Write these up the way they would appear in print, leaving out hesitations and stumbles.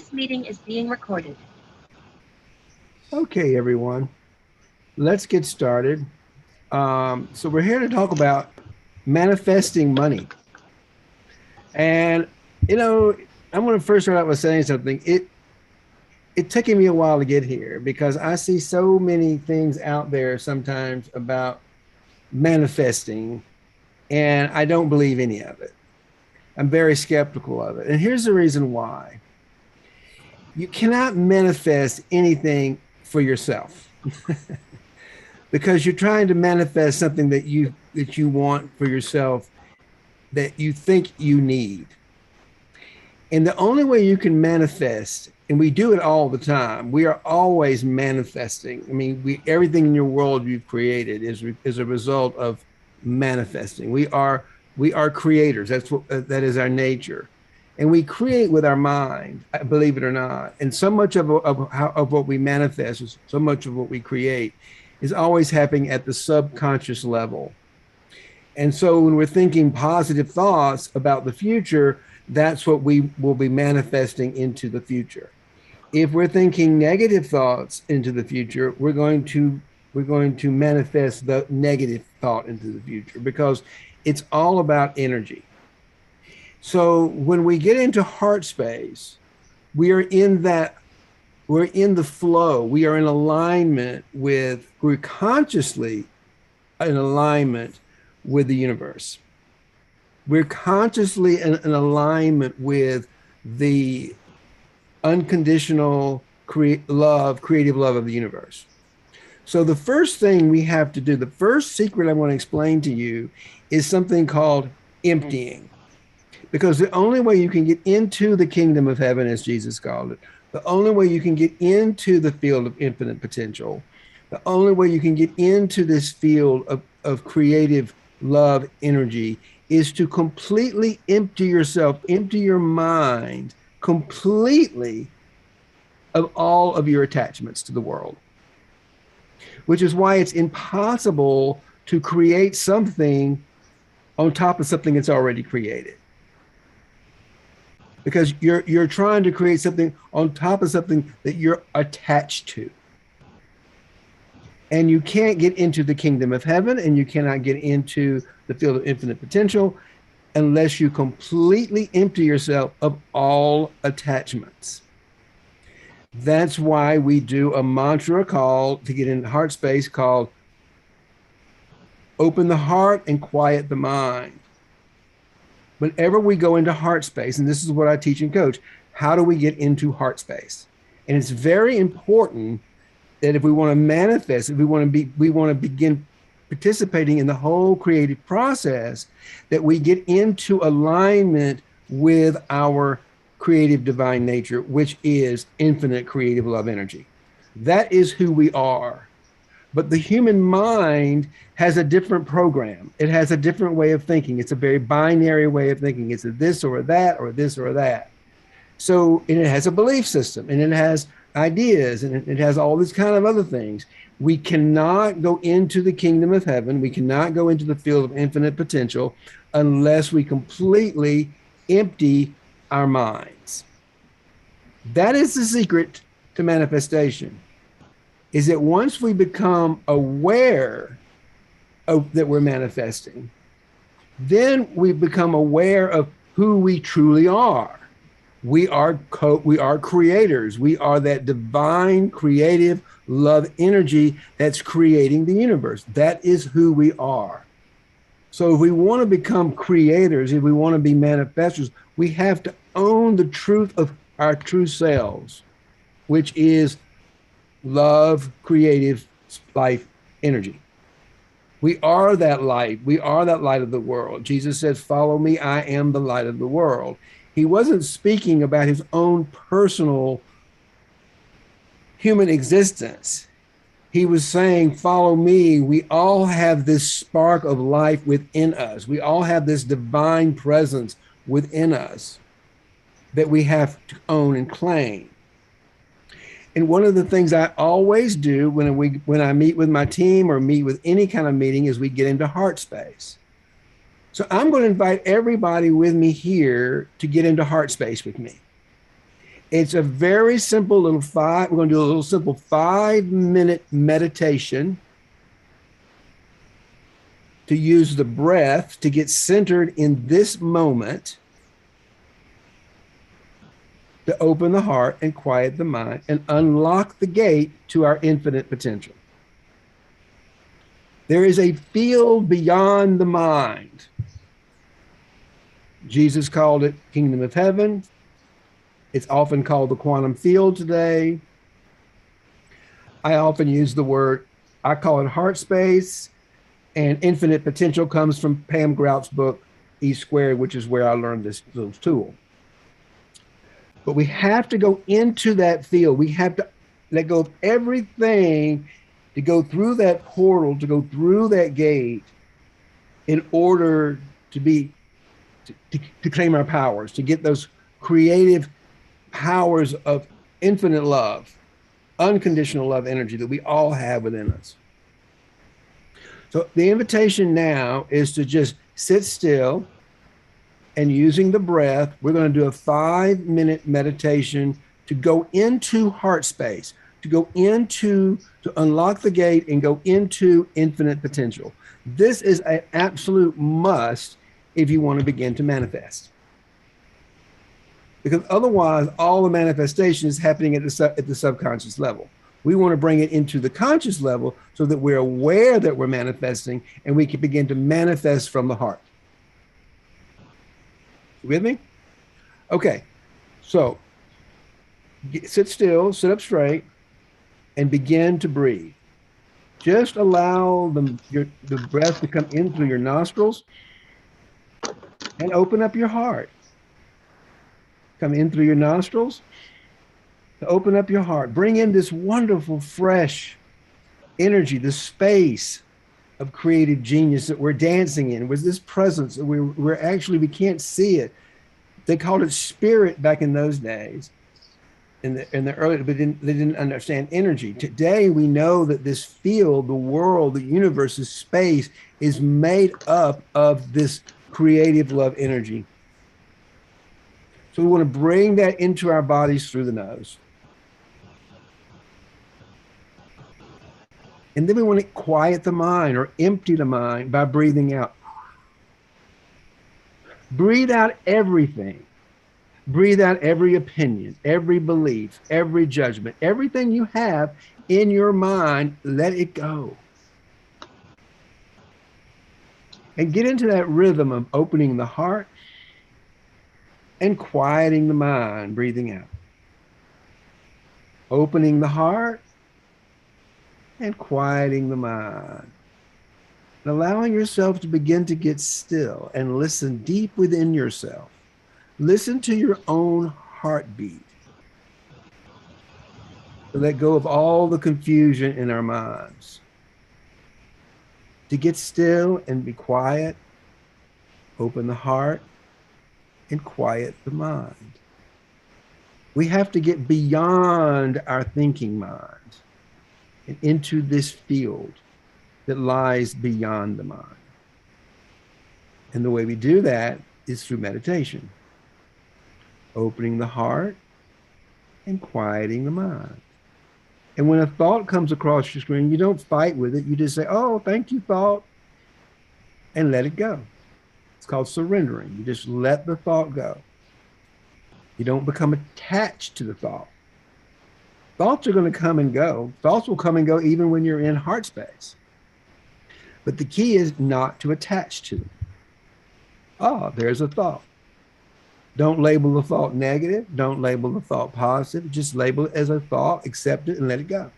This meeting is being recorded. Okay, everyone, let's get started. So we're here to talk about manifesting money. And, I'm going to first start out with saying something. It took me a while to get here because I see so many things out there sometimes about manifesting, and I don't believe any of it. I'm very skeptical of it. And here's the reason why. You cannot manifest anything for yourself. Because you're trying to manifest something that you want for yourself that you think you need. And the only way you can manifest, and we do it all the time, we are always manifesting. I mean, everything in your world you've created is a result of manifesting. We are creators. That is our nature. And we create with our mind, believe it or not. And so much of what we manifest, so much of what we create, is always happening at the subconscious level. And so when we're thinking positive thoughts about the future, that's what we will be manifesting into the future. If we're thinking negative thoughts into the future, we're going to manifest the negative thought into the future because it's all about energy. So when we get into heart space, we are in that we're in the flow. We are in alignment we're consciously in alignment with the universe. We're consciously in alignment with the unconditional creative love of the universe. So the first thing we have to do, the first secret I want to explain to you is something called emptying. Because the only way you can get into the kingdom of heaven, as Jesus called it, the only way you can get into the field of infinite potential, the only way you can get into this field of creative love energy is to completely empty yourself, empty your mind completely of all of your attachments to the world, which is why it's impossible to create something on top of something that's already created. Because you're trying to create something on top of something that you're attached to. And you can't get into the kingdom of heaven and you cannot get into the field of infinite potential unless you completely empty yourself of all attachments. That's why we do a mantra call to get in heart space called open the heart and quiet the mind. Whenever we go into heart space, and this is what I teach and coach, how do we get into heart space? And it's very important that if we want to manifest, if we want to begin participating in the whole creative process, that we get into alignment with our creative divine nature, which is infinite creative love energy. That is who we are. But the human mind has a different program. It has a different way of thinking. It's a very binary way of thinking. It's a this or a that or this or a that. So, and it has a belief system and it has ideas and it has all these kind of other things. We cannot go into the kingdom of heaven. We cannot go into the field of infinite potential unless we completely empty our minds. That is the secret to manifestation, is that once we become aware of that we're manifesting, then we become aware of who we truly are. We are creators. We are that divine creative love energy that's creating the universe. That is who we are. So if we want to become creators, if we want to be manifestors, we have to own the truth of our true selves, which is love, creative life energy. We are that light. We are that light of the world. Jesus says, follow me. I am the light of the world. He wasn't speaking about his own personal human existence. He was saying, follow me. We all have this spark of life within us. We all have this divine presence within us that we have to own and claim. And one of the things I always do when I meet with my team or meet with any kind of meeting is we get into heart space. So I'm going to invite everybody with me here to get into heart space with me. It's a very simple little we're going to do a little simple 5-minute meditation to use the breath to get centered in this moment, to open the heart and quiet the mind and unlock the gate to our infinite potential. There is a field beyond the mind. Jesus called it kingdom of heaven. It's often called the quantum field today. I often use the word, I call it heart space, and infinite potential comes from Pam Grout's book, E Squared, which is where I learned this little tool. But we have to go into that field. We have to let go of everything to go through that portal, to go through that gate in order to claim our powers, to get those creative powers of infinite love, unconditional love energy that we all have within us. So the invitation now is to just sit still, and using the breath, we're going to do a 5-minute meditation to go into heart space, to unlock the gate and go into infinite potential. This is an absolute must if you want to begin to manifest. Because otherwise, all the manifestation is happening at the subconscious level. We want to bring it into the conscious level so that we're aware that we're manifesting and we can begin to manifest from the heart. You with me? Okay, so sit still, sit up straight, and begin to breathe. Just allow the breath to come in through your nostrils and open up your heart. Come in through your nostrils to open up your heart. Bring in this wonderful, fresh energy, this space of creative genius that we're dancing in, with this presence that we can't see it. They called it spirit back in those days. In the early, but they didn't understand energy. Today, we know that this field, the world, the universe, this space is made up of this creative love energy. So we want to bring that into our bodies through the nose. And then we want to quiet the mind or empty the mind by breathing out. Breathe out everything. Breathe out every opinion, every belief, every judgment, everything you have in your mind, let it go. And get into that rhythm of opening the heart and quieting the mind, breathing out. Opening the heart and quieting the mind. And allowing yourself to begin to get still and listen deep within yourself. Listen to your own heartbeat. To let go of all the confusion in our minds. To get still and be quiet, open the heart, and quiet the mind. We have to get beyond our thinking mind and into this field that lies beyond the mind. And the way we do that is through meditation. Opening the heart and quieting the mind. And when a thought comes across your screen, you don't fight with it. You just say, oh, thank you, thought, and let it go. It's called surrendering. You just let the thought go. You don't become attached to the thought. Thoughts are going to come and go. Thoughts will come and go even when you're in heart space. But the key is not to attach to them. Oh, there's a thought. Don't label the thought negative. Don't label the thought positive. Just label it as a thought, accept it, and let it go.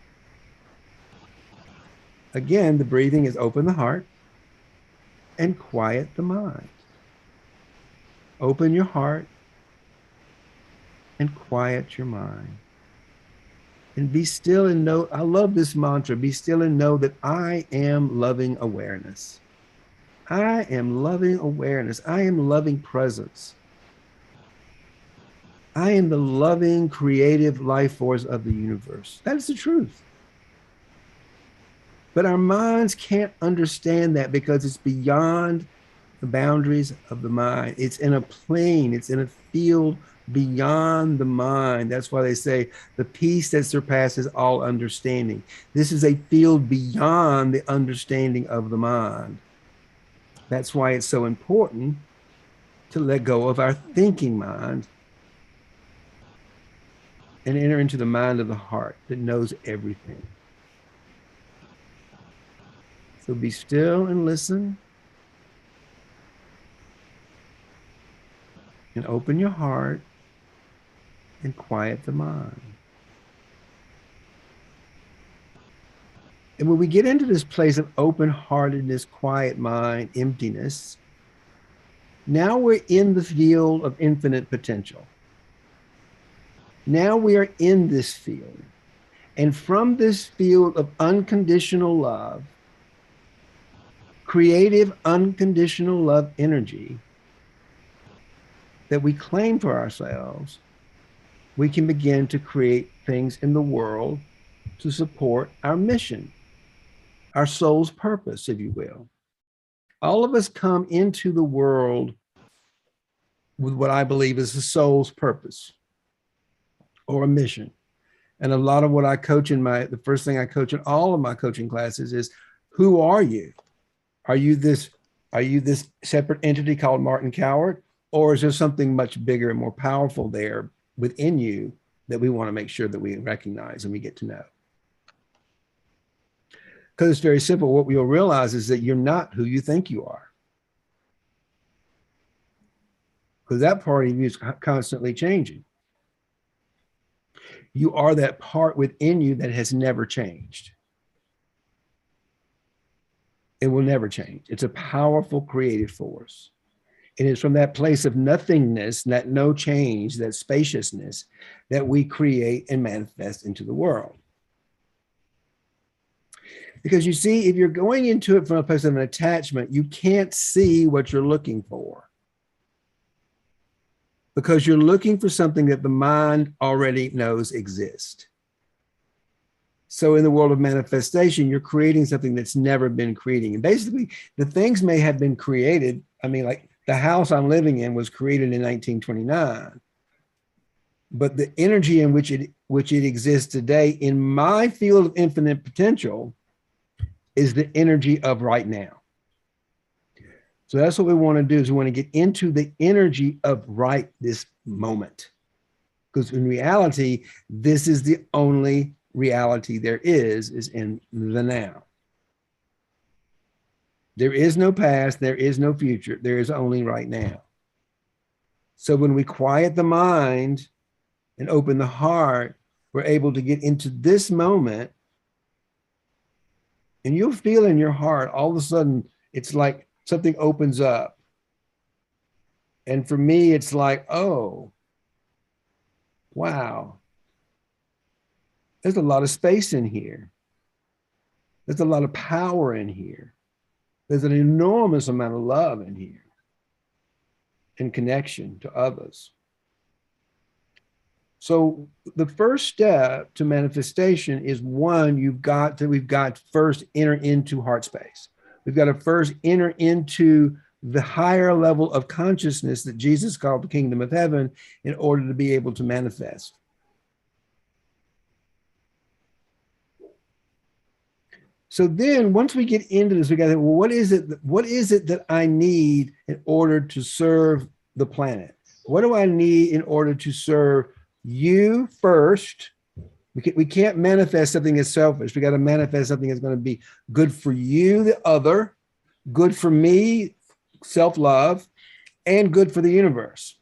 Again, the breathing is open the heart and quiet the mind. Open your heart and quiet your mind. And be still and know, I love this mantra, be still and know that I am loving awareness. I am loving awareness. I am loving presence. I am the loving, creative life force of the universe. That is the truth. But our minds can't understand that because it's beyond the boundaries of the mind. It's in a plane, it's in a field beyond the mind. That's why they say the peace that surpasses all understanding. This is a field beyond the understanding of the mind. That's why it's so important to let go of our thinking mind and enter into the mind of the heart that knows everything. So be still and listen. And open your heart and quiet the mind. And when we get into this place of open-heartedness, quiet mind, emptiness, now we're in the field of infinite potential. Now we are in this field. And from this field of unconditional love, creative unconditional love energy that we claim for ourselves, we can begin to create things in the world to support our mission, our soul's purpose, if you will. All of us come into the world with what I believe is the soul's purpose or a mission. And a lot of what I coach the first thing I coach in all of my coaching classes is, who are you? Are you this separate entity called Martin Coward? Or is there something much bigger and more powerful there within you that we want to make sure that we recognize and we get to know? Because it's very simple. What we'll realize is that you're not who you think you are. Because that part of you is constantly changing. You are that part within you that has never changed. It will never change. It's a powerful creative force. It is from that place of nothingness, that no change, that spaciousness, that we create and manifest into the world. Because you see, if you're going into it from a place of an attachment, you can't see what you're looking for. Because you're looking for something that the mind already knows exists. So in the world of manifestation, you're creating something that's never been creating. And basically, the things may have been created. I mean, like, the house I'm living in was created in 1929, but the energy in which it exists today in my field of infinite potential is the energy of right now. So that's what we want to do, is we want to get into the energy of right this moment. Because in reality, this is the only reality there is in the now. There is no past, there is no future, there is only right now. So when we quiet the mind and open the heart, we're able to get into this moment, and you'll feel in your heart, all of a sudden, it's like something opens up. And for me, it's like, oh, wow, there's a lot of space in here. There's a lot of power in here. There's an enormous amount of love in here and connection to others. So the first step to manifestation is, one, we've got to first enter into heart space. We've got to first enter into the higher level of consciousness that Jesus called the kingdom of heaven in order to be able to manifest. So then once we get into this, we got to think, well, what is it that I need in order to serve the planet? What do I need in order to serve you first? We can't manifest something that's selfish. We got to manifest something that's going to be good for you, the other, good for me, self-love, and good for the universe.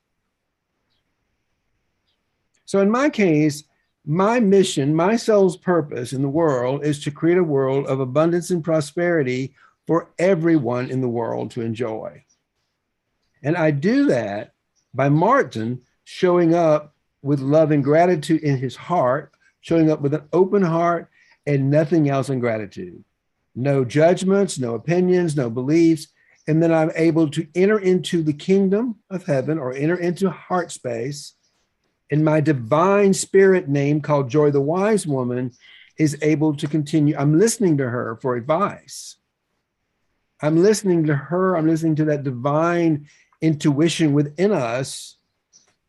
So in my case, my mission, my soul's purpose in the world is to create a world of abundance and prosperity for everyone in the world to enjoy. And I do that by Martin showing up with love and gratitude in his heart, showing up with an open heart and nothing else in gratitude. No judgments, no opinions, no beliefs. And then I'm able to enter into the kingdom of heaven, or enter into heart space. And my divine spirit name, called Joy the Wise Woman, is able to continue. I'm listening to her for advice. I'm listening to her. I'm listening to that divine intuition within us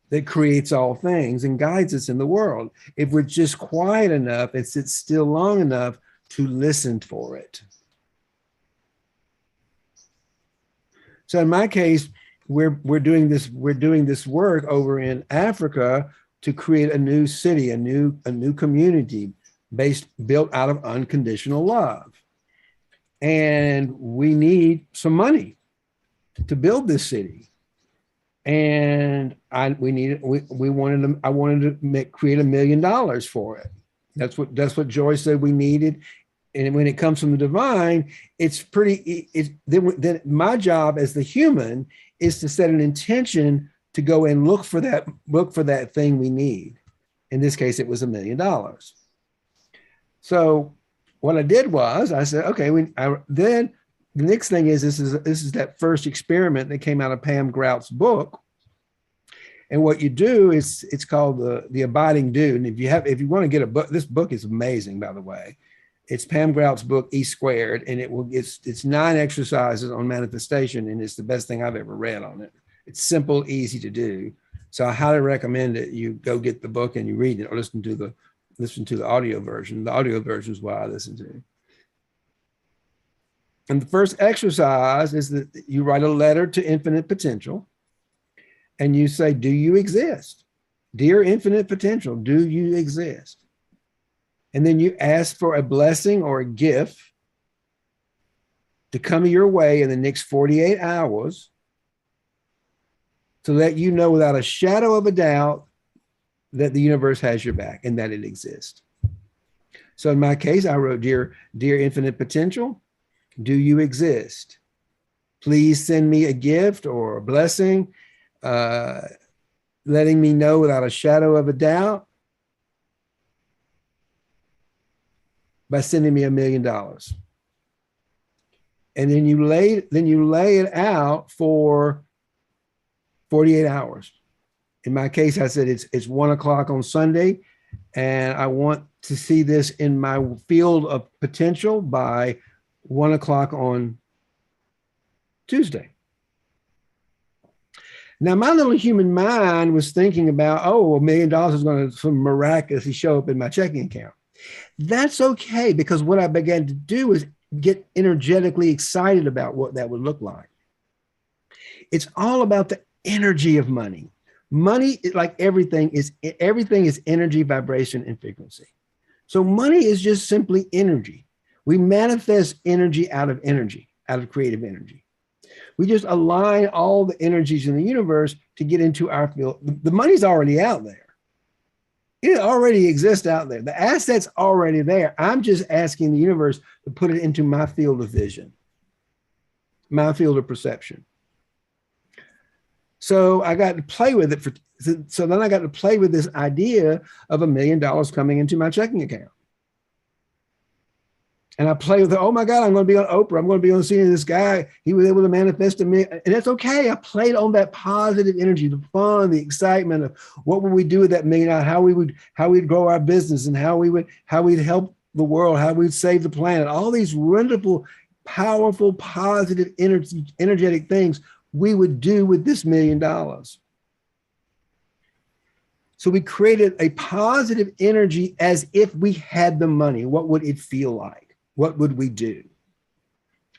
that creates all things and guides us in the world. If we're just quiet enough and sit still long enough to listen for it. So in my case, we're doing this work over in Africa to create a new city, a new community built out of unconditional love. And we need some money to build this city. And I wanted to create $1 million for it. That's what Joy said we needed. And when it comes from the divine, then my job as the human is to set an intention to go and look for that thing we need. In this case, it was $1 million. So what I did was I said, okay, then the next thing is this is that first experiment that came out of Pam Grout's book. And what you do is it's called the Abiding Do. And if you want to get a book, this book is amazing, by the way. It's Pam Grout's book, E Squared, and it's 9 exercises on manifestation, and it's the best thing I've ever read on it. It's simple, easy to do. So I highly recommend it. You go get the book and you read it, or listen to the audio version. The audio version is what I listen to. And the first exercise is that you write a letter to infinite potential, and you say, "Do you exist? Dear infinite potential, do you exist?" And then you ask for a blessing or a gift to come your way in the next 48 hours to let you know without a shadow of a doubt that the universe has your back and that it exists. So in my case, I wrote, dear infinite potential, do you exist? Please send me a gift or a blessing, letting me know without a shadow of a doubt by sending me $1 million. And then you lay it out for 48 hours. In my case, I said it's 1 o'clock on Sunday, and I want to see this in my field of potential by 1 o'clock on Tuesday. Now, my little human mind was thinking about, $1 million is going to miraculously show up in my checking account. That's okay, because what I began to do is get energetically excited about what that would look like. It's all about the energy of money. Money, like everything is energy, vibration, and frequency. So money is just simply energy. We manifest energy, out of creative energy. We just align all the energies in the universe to get into our field. The money's already out there. It already exists out there. The asset's already there. I'm just asking the universe to put it into my field of vision, my field of perception. So I got to play with it so then I got to play with this idea of $1 million coming into my checking account. And I play with it. Oh my God, I'm going to be on Oprah. I'm going to be on seeing this guy. He was able to manifest $1 million. And that's okay. I played on that positive energy, the fun, the excitement of what would we do with that $1 million, how we'd grow our business, and how we'd help the world, how we'd save the planet. All these wonderful, powerful, positive, energetic things we would do with this $1 million. So we created a positive energy as if we had the money. What would it feel like? What would we do?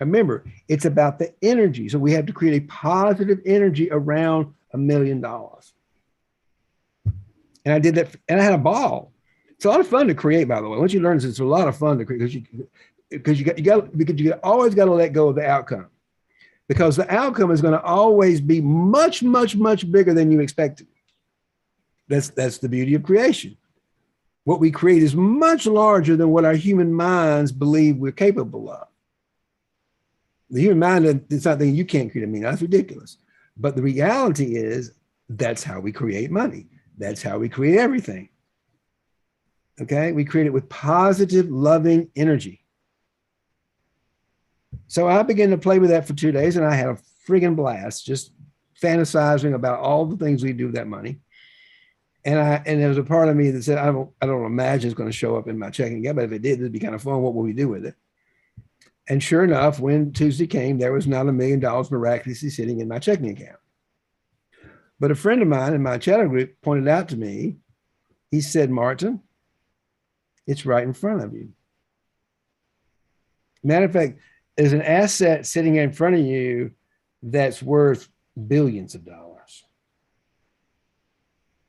Remember, it's about the energy. So we have to create a positive energy around $1 million. And I did that, and I had a ball. It's a lot of fun to create, by the way. Once you learn this, it's a lot of fun to create because you always got to let go of the outcome, because the outcome is going to always be much, much, much bigger than you expected. That's the beauty of creation. What we create is much larger than what our human minds believe we're capable of. The human mind is not thinking you can't create $1 million. That's ridiculous. But the reality is that's how we create money. That's how we create everything. Okay? We create it with positive, loving energy. So I began to play with that for 2 days, and I had a friggin' blast just fantasizing about all the things we do with that money. And there was a part of me that said, I don't imagine it's going to show up in my checking account, but if it did, it'd be kind of fun. What will we do with it? And sure enough, when Tuesday came, there was not $1 million miraculously sitting in my checking account. But a friend of mine in my shadow group pointed out to me, he said, Martin, it's right in front of you. Matter of fact, there's an asset sitting in front of you that's worth billions of dollars.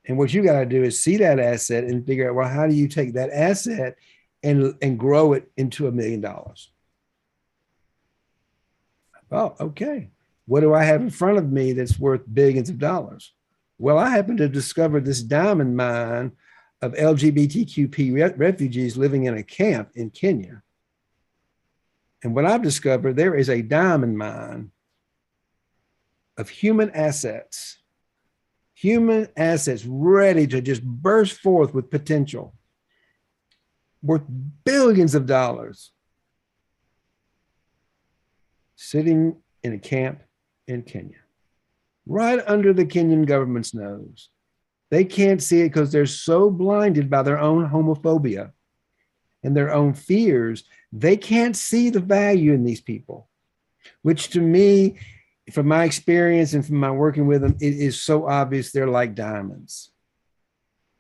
And what you got to do is see that asset and figure out, well, how do you take that asset and grow it into $1 million? Oh, okay. What do I have in front of me that's worth billions of dollars? Well, I happen to discover this diamond mine of LGBTQ refugees living in a camp in Kenya. And what I've discovered, there is a diamond mine of human assets ready to just burst forth with potential, worth billions of dollars, sitting in a camp in Kenya, right under the Kenyan government's nose. They can't see it because they're so blinded by their own homophobia and their own fears. They can't see the value in these people, which to me, from my experience and from my working with them, it is so obvious they're like diamonds.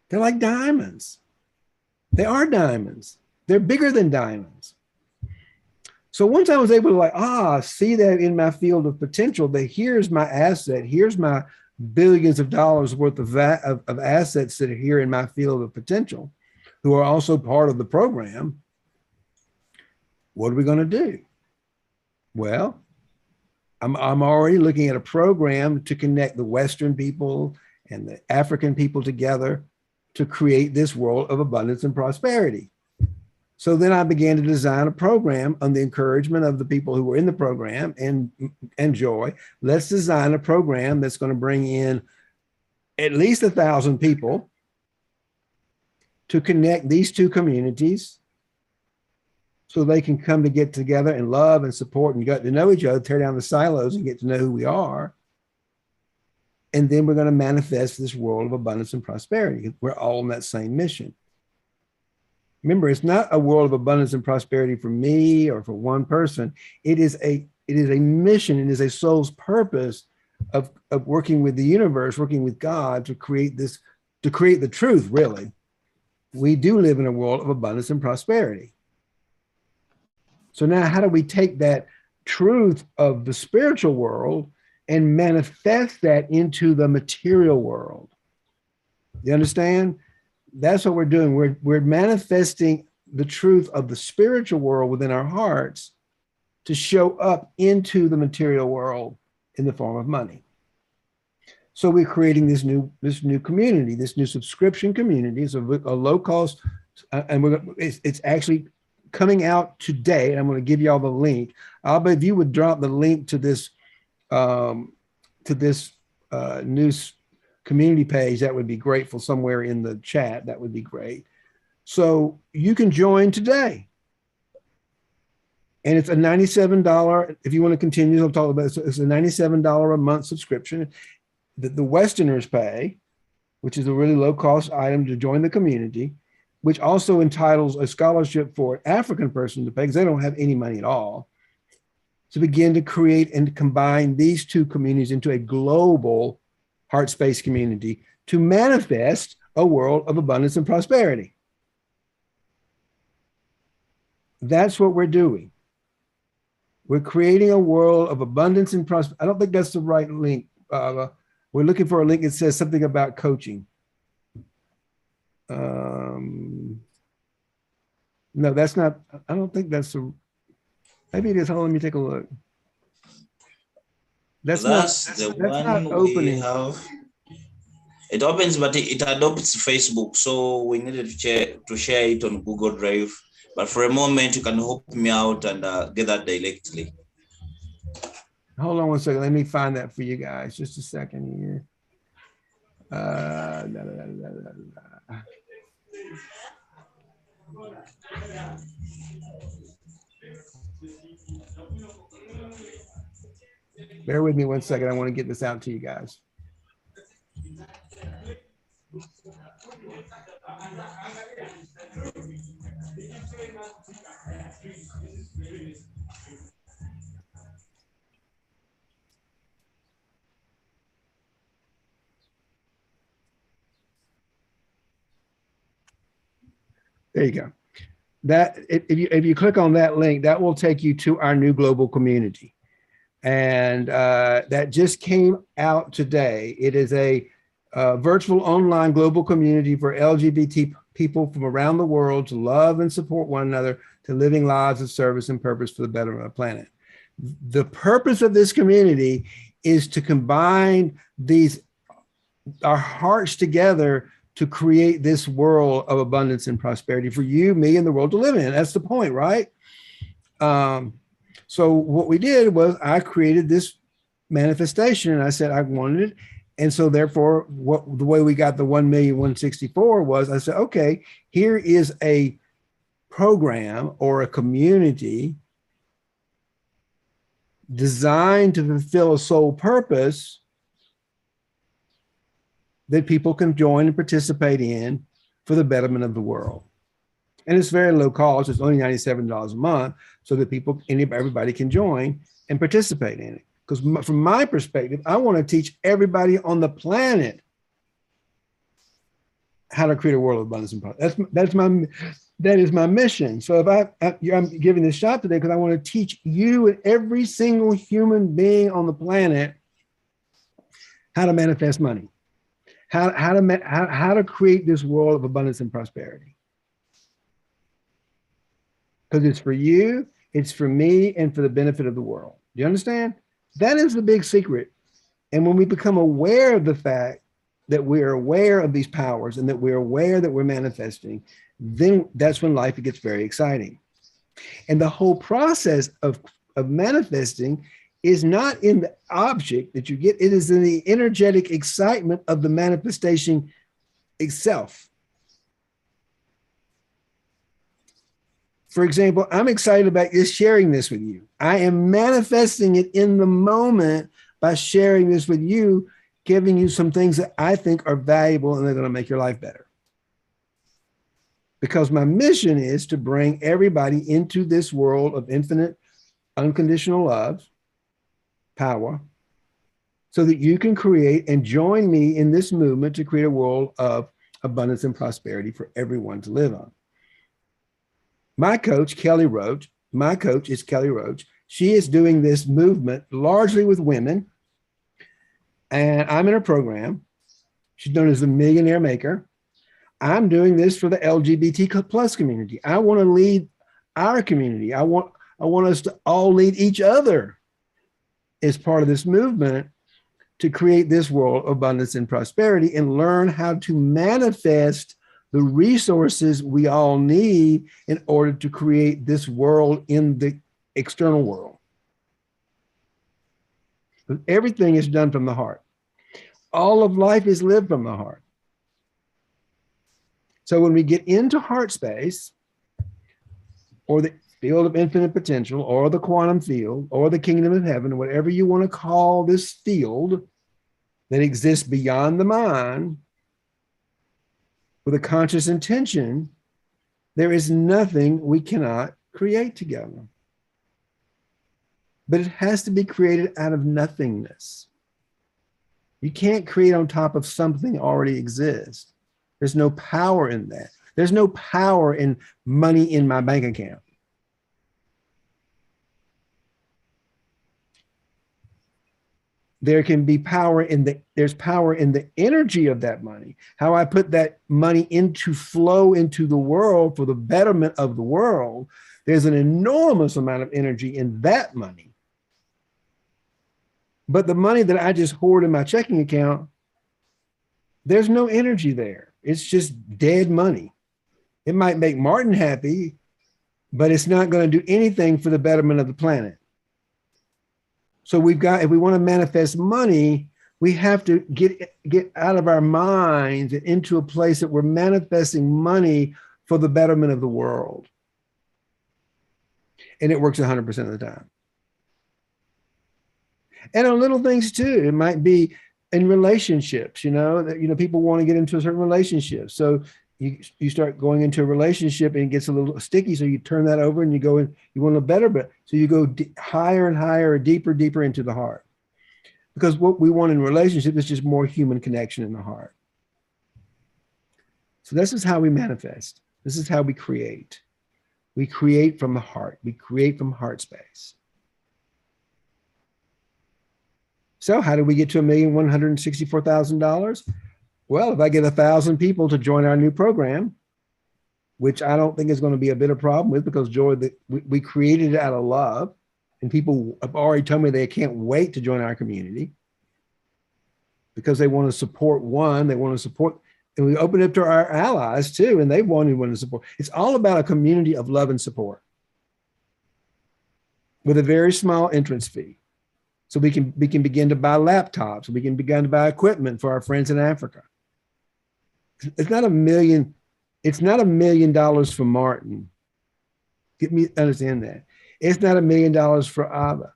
They're like diamonds. They are diamonds. They're bigger than diamonds. So once I was able to see that in my field of potential, that here's my asset, here's my billions of dollars worth of assets that are here in my field of potential, who are also part of the program. What are we going to do? Well, I'm already looking at a program to connect the Western people and the African people together to create this world of abundance and prosperity. So then I began to design a program on the encouragement of the people who were in the program and Joy. Let's design a program that's going to bring in at least 1,000 people to connect these two communities so they can come to get together and love and support and get to know each other, tear down the silos and get to know who we are. And then we're going to manifest this world of abundance and prosperity. We're all on that same mission. Remember, it's not a world of abundance and prosperity for me or for one person. It is a mission. It is a soul's purpose of working with the universe, working with God to create this, to create the truth, really. We do live in a world of abundance and prosperity. So now how do we take that truth of the spiritual world and manifest that into the material world? You understand? That's what we're doing. We're manifesting the truth of the spiritual world within our hearts to show up into the material world in the form of money. So we're creating this new community, this new subscription community. It's a low cost, and it's actually coming out today. And I'm going to give you all the link. Alba, if you would drop the link to this new community page, that would be grateful, somewhere in the chat. That would be great. So you can join today. And it's a $97, if you want to continue, I'll talk about it. It's a $97 a month subscription that the Westerners pay, which is a really low cost item to join the community, which also entitles a scholarship for an African person to pay, because they don't have any money at all, to begin to create and combine these two communities into a global heart space community to manifest a world of abundance and prosperity. That's what we're doing. We're creating a world of abundance and prosperity. I don't think that's the right link. We're looking for a link that says something about coaching. No, that's not, I don't think that's maybe it is. Hold on, let me take a look. That's not opening. We have. It opens, but it adopts Facebook. So we needed to share it on Google Drive. But for a moment, you can help me out and get that directly. Hold on one second. Let me find that for you guys. Just a second here. Bear with me one second. I want to get this out to you guys. There you go. That if you click on that link, that will take you to our new global community. And that just came out today. It is a virtual online global community for LGBT people from around the world to love and support one another, to living lives of service and purpose for the betterment of the planet. The purpose of this community is to combine our hearts together to create this world of abundance and prosperity for you, me, and the world to live in. That's the point, right? So what we did was I created this manifestation, and I said I wanted it. And so therefore, the way we got the 1,164,000 was I said, okay, here is a program or a community designed to fulfill a soul purpose that people can join and participate in for the betterment of the world. And it's very low cost. It's only $97 a month so that everybody can join and participate in it. Because from my perspective, I want to teach everybody on the planet how to create a world of abundance and prosperity. That is my mission. So if I'm giving this shot today because I want to teach you and every single human being on the planet how to manifest money, how to create this world of abundance and prosperity. Because it's for you, it's for me, and for the benefit of the world. Do you understand? That is the big secret. And when we become aware of the fact that we're aware of these powers and that we're aware that we're manifesting, then that's when life gets very exciting. And the whole process of manifesting is not in the object that you get, it is in the energetic excitement of the manifestation itself. For example, I'm excited about just sharing this with you. I am manifesting it in the moment by sharing this with you, giving you some things that I think are valuable and they're going to make your life better. Because my mission is to bring everybody into this world of infinite, unconditional love, power, so that you can create and join me in this movement to create a world of abundance and prosperity for everyone to live on. My coach, Kelly Roach, is Kelly Roach. She is doing this movement largely with women. And I'm in her program. She's known as the Millionaire Maker. I'm doing this for the LGBT plus community. I want to lead our community. I want us to all lead each other as part of this movement to create this world of abundance and prosperity and learn how to manifest the resources we all need in order to create this world in the external world. Everything is done from the heart. All of life is lived from the heart. So when we get into heart space, or the field of infinite potential, or the quantum field, or the kingdom of heaven, whatever you want to call this field that exists beyond the mind, with a conscious intention, there is nothing we cannot create together. But it has to be created out of nothingness. You can't create on top of something already exists. There's no power in that. There's no power in money in my bank account. There can be power there's power in the energy of that money. How I put that money into flow into the world for the betterment of the world. There's an enormous amount of energy in that money. But the money that I just hoard in my checking account, there's no energy there. It's just dead money. It might make Martin happy, but it's not going to do anything for the betterment of the planet. So if we want to manifest money, we have to get out of our minds and into a place that we're manifesting money for the betterment of the world. And it works 100% of the time. And on little things too. It might be in relationships, people want to get into a certain relationship. So you start going into a relationship and it gets a little sticky. So you turn that over and you go in, you want a better, so you go higher and higher, deeper into the heart. Because what we want in a relationship is just more human connection in the heart. So this is how we manifest. This is how we create. We create from the heart. We create from heart space. So how do we get to $1,164,000? Well, if I get 1,000 people to join our new program, which I don't think is going to be a bit of problem with, because Joy, we created it out of love, and people have already told me they can't wait to join our community because they want to support one, they want to support, and we open it to our allies too, and they wanted one to support. It's all about a community of love and support with a very small entrance fee. So we can begin to buy laptops, we can begin to buy equipment for our friends in Africa. It's not $1 million. It's not $1 million for Martin. Get me understand that. It's not $1 million for Abba.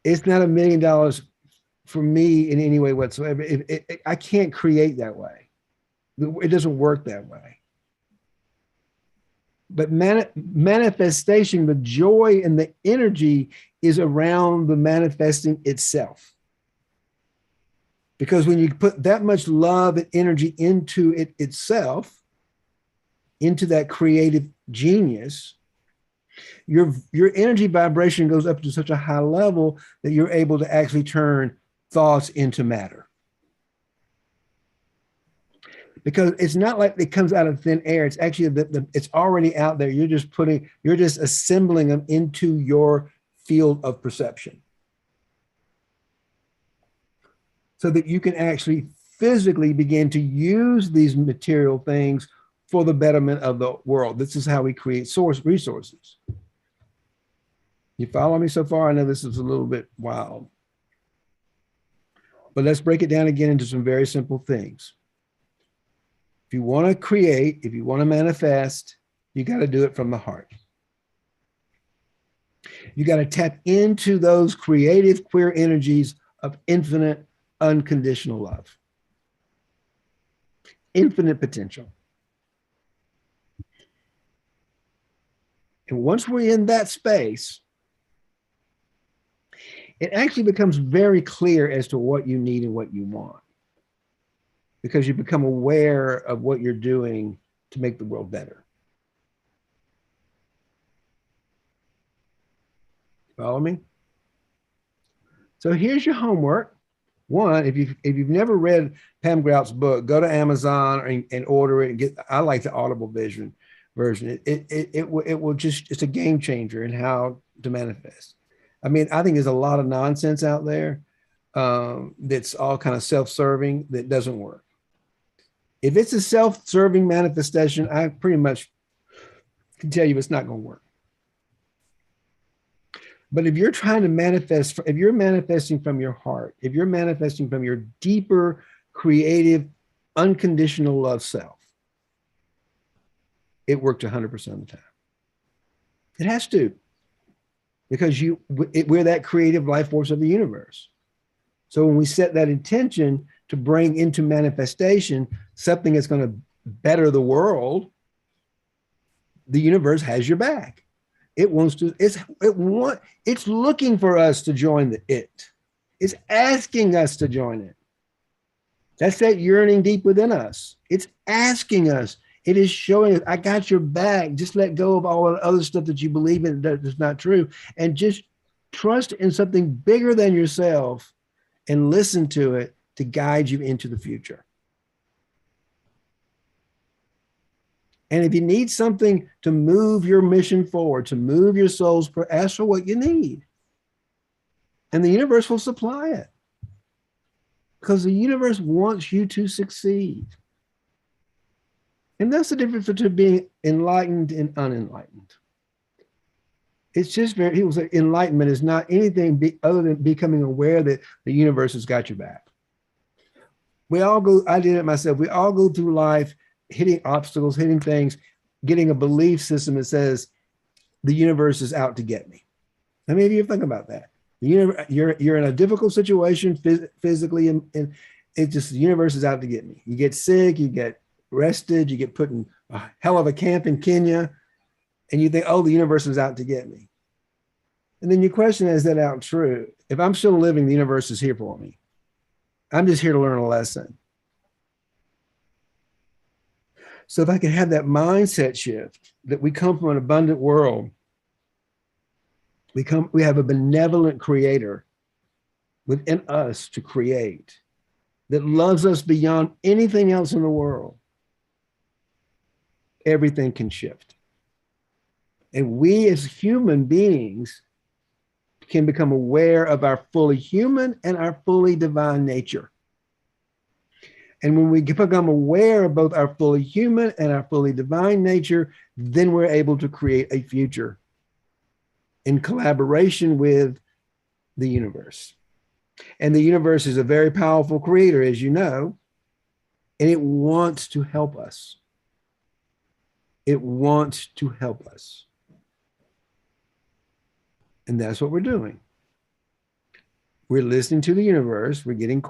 It's not $1 million for me in any way whatsoever. I can't create that way. It doesn't work that way. But manifestation, the joy and the energy is around the manifesting itself. Because when you put that much love and energy into it itself, into that creative genius, your energy vibration goes up to such a high level that you're able to actually turn thoughts into matter. Because it's not like it comes out of thin air. It's actually it's already out there. You're just assembling them into your field of perception, so that you can actually physically begin to use these material things for the betterment of the world. This is how we create source resources. You follow me so far? I know this is a little bit wild, but let's break it down again into some very simple things. If you want to create, if you want to manifest, you got to do it from the heart. You got to tap into those creative, queer energies of infinite, unconditional love, infinite potential. And once we're in that space, it actually becomes very clear as to what you need and what you want, because you become aware of what you're doing to make the world better. Follow me? So here's your homework. One, if you've never read Pam Grout's book, go to Amazon and order it and get. I like the Audible version. It will just, it's a game changer in how to manifest. I mean, I think there's a lot of nonsense out there that's all kind of self-serving that doesn't work. If it's a self-serving manifestation, I pretty much can tell you it's not going to work. But if you're trying to manifest, if you're manifesting from your heart, if you're manifesting from your deeper, creative, unconditional love self, it worked 100% of the time. It has to, because we're that creative life force of the universe. So when we set that intention to bring into manifestation something that's going to better the world, the universe has your back. It wants to, it's looking for us to join it. It's asking us to join it. That's that yearning deep within us. It's asking us. It is showing us, I got your back. Just let go of all the other stuff that you believe in that is not true, and just trust in something bigger than yourself and listen to it to guide you into the future. And if you need something to move your mission forward, to move your souls, ask for what you need. And the universe will supply it. Because the universe wants you to succeed. And that's the difference between being enlightened and unenlightened. It's just people say enlightenment is not anything other than becoming aware that the universe has got your back. We all go, I did it myself, we all go through life hitting obstacles, hitting things, getting a belief system that says the universe is out to get me. How many of you think about that? You're in a difficult situation physically, and it's just the universe is out to get me. You get sick, you get arrested, you get put in a hell of a camp in Kenya, and you think, oh, the universe is out to get me. And then you question, is that out true? If I'm still living, the universe is here for me. I'm just here to learn a lesson. So if I can have that mindset shift that we come from an abundant world, we have a benevolent creator within us to create that loves us beyond anything else in the world, everything can shift. And we as human beings can become aware of our fully human and our fully divine nature. And when we become aware of both our fully human and our fully divine nature, then we're able to create a future in collaboration with the universe. And the universe is a very powerful creator, as you know, and it wants to help us. It wants to help us. And that's what we're doing. We're listening to the universe. We're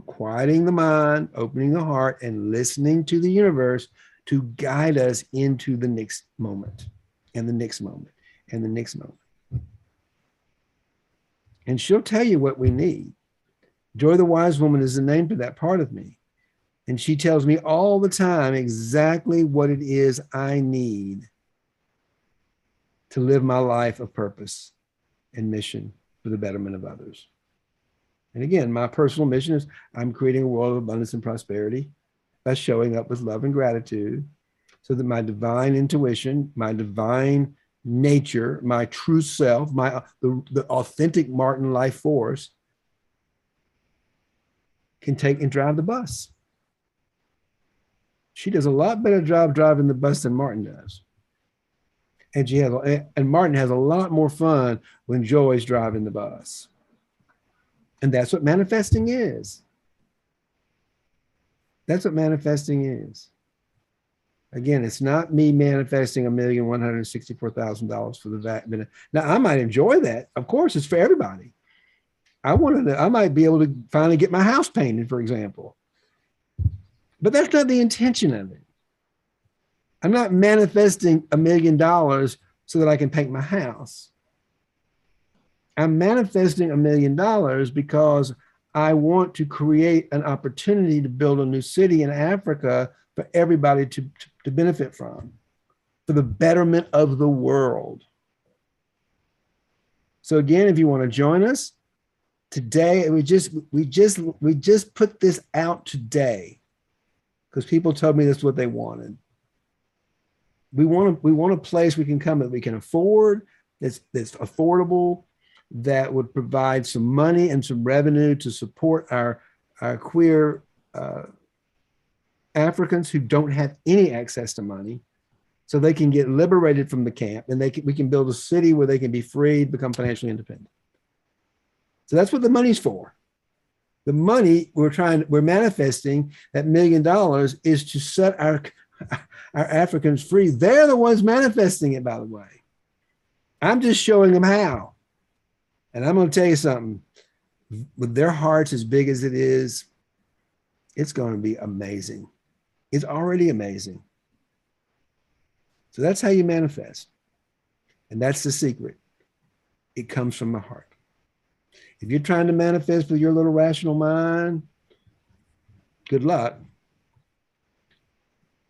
quieting the mind, opening the heart, and listening to the universe to guide us into the next moment and the next moment and the next moment. And she'll tell you what we need. Joy the Wise Woman is the name for that part of me. And she tells me all the time exactly what it is I need to live my life of purpose and mission for the betterment of others. And again, my personal mission is I'm creating a world of abundance and prosperity by showing up with love and gratitude so that my divine intuition, my divine nature, my true self, the authentic Martin life force can take and drive the bus. She does a lot better job driving the bus than Martin does. And Martin has a lot more fun when Joy's driving the bus. And that's what manifesting is. That's what manifesting is. Again, it's not me manifesting $1,164,000 for the vaccine. Now, I might enjoy that. Of course, it's for everybody. I might be able to finally get my house painted, for example. But that's not the intention of it. I'm not manifesting $1 million so that I can paint my house. I'm manifesting $1 million because I want to create an opportunity to build a new city in Africa for everybody to benefit from, for the betterment of the world. So again, if you want to join us today, we just put this out today because people told me that's what they wanted. We want a place we can come that we can afford, that's affordable, that would provide some money and some revenue to support our queer Africans who don't have any access to money, so they can get liberated from the camp and we can build a city where they can be free, become financially independent. So that's what the money's for. The money we're manifesting, that $1 million, is to set our Africans free. They're the ones manifesting it, by the way. I'm just showing them how. And I'm going to tell you something, with their hearts as big as it is, it's going to be amazing. It's already amazing. So that's how you manifest. And that's the secret. It comes from the heart. If you're trying to manifest with your little rational mind, good luck.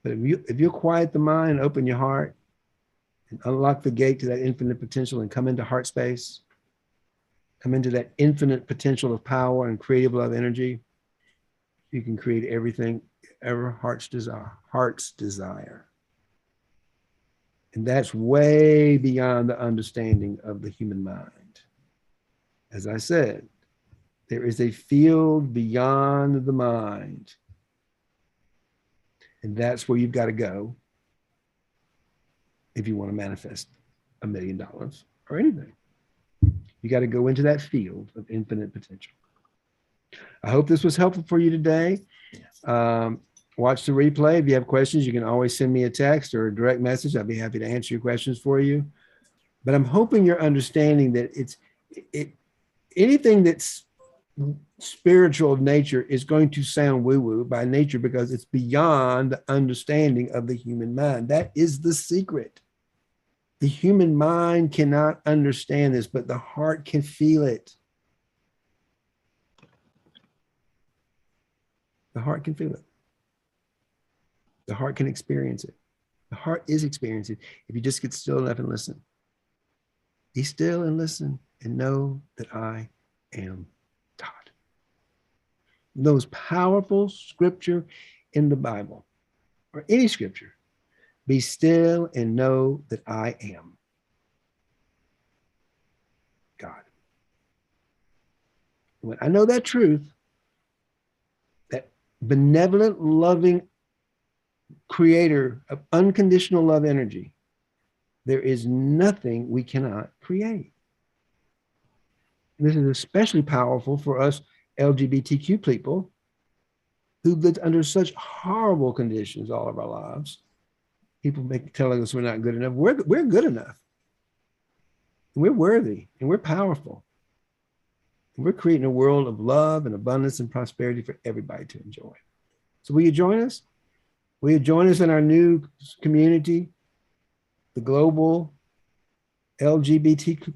But if you quiet the mind and open your heart and unlock the gate to that infinite potential and come into heart space, come into that infinite potential of power and creative love energy, you can create everything ever heart's desire. And that's way beyond the understanding of the human mind. As I said, there is a field beyond the mind. And that's where you've got to go if you want to manifest $1 million or anything. You got to go into that field of infinite potential. I hope this was helpful for you today. Watch the replay. If you have questions, you can always send me a text or a direct message. I'd be happy to answer your questions for you. But I'm hoping you're understanding that anything that's spiritual of nature is going to sound woo-woo by nature because it's beyond the understanding of the human mind. That is the secret. The human mind cannot understand this, but the heart can feel it. The heart can feel it. The heart can experience it. The heart is experiencing it if you just get still enough and listen. Be still and listen and know that I am God. The most powerful scripture in the Bible, or any scripture, be still and know that I am God. When I know that truth, that benevolent, loving creator of unconditional love energy, there is nothing we cannot create. And this is especially powerful for us LGBTQ people who lived under such horrible conditions all of our lives. People telling us we're not good enough. We're good enough. And we're worthy and we're powerful. And we're creating a world of love and abundance and prosperity for everybody to enjoy. So will you join us? Will you join us in our new community, the global LGBT,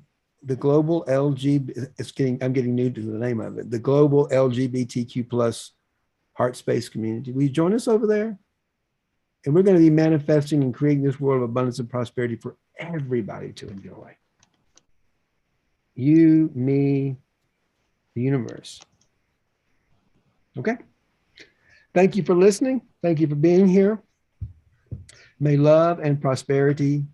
I'm getting new to the name of it, the global LGBTQ plus heart space community. Will you join us over there? And we're going to be manifesting and creating this world of abundance and prosperity for everybody to enjoy. You, me, the universe. Okay? Thank you for listening. Thank you for being here. May love and prosperity